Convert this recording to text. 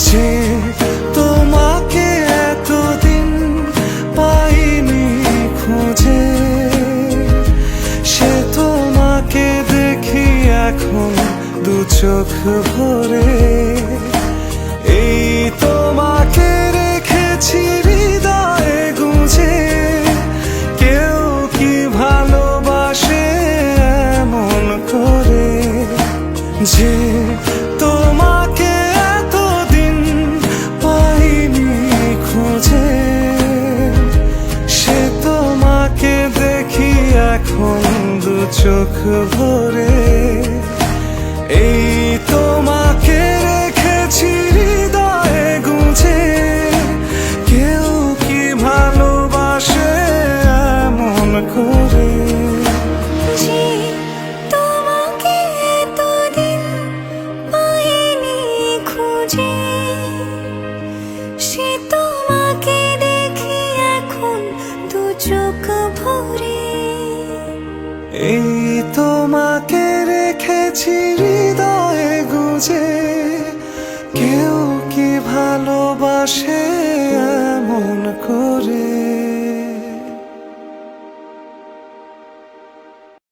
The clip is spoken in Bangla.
যে তোমাকে এতদিন পাইনি খুঁজে, সে তোমাকে দেখি এখন দু চোখ ভরে। এই তোমাকে রেখেছি হৃদয়ে গুঁজে, কেউ কি ভালোবাসে এমন করে। যে তোমাকে এতদিন পাইনি খুঁজে, সে তোমাকে দেখি এখন দু চোখ ভরে। এই তোমাকে রেখেছি হৃদয়ে গুঁজে, কেউ কি ভালোবাসে এমন করে। যে তোমাকে এতদিন পাইনি খুঁজে, সে তোমাকে দেখি এখন দু চোখ ভরে। এই তোমাকে রেখেছি হৃদয়ে গুঁজে, কেউ কি ভালোবাসে এমন করে।